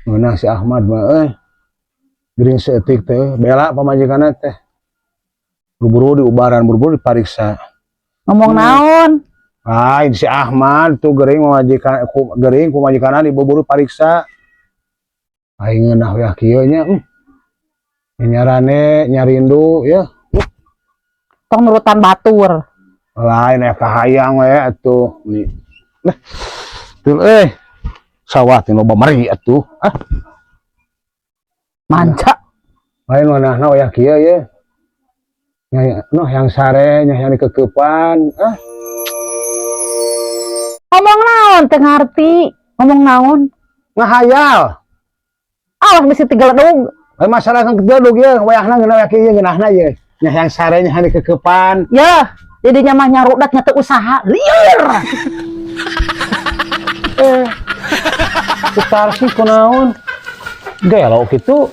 Ngeunah si Ahmad mah gering seetik teh bela pamajikanna teh. Buru-buru diubaran, buru-buru dipariksa. Ngomong naon? Ah, si Ahmad tuh gering ku majikanna diburu pariksa. Aing ngeunah we kieu nya. Nyarane nyarindu ya. Tong nurutan batur. Lain kahayang we atuh. Nah, tuh sawah teh loba meri atuh. Manca. Lain manahna we kieu ye. Noh yang sare nya yang dikekepan. Ngomong naon teu ngarti. Ngomong naon? Ngahayal. Awas bisi tigeledug. Lain masalah kan gedug ye, wayahna ngeunah we kieu ngeunahna ye. Nya yang sare nya yang dikekepan. Ya, jadinya mah nyarudat nya teu usaha. Lieur. Putar sih kunaon. Gelo kitu.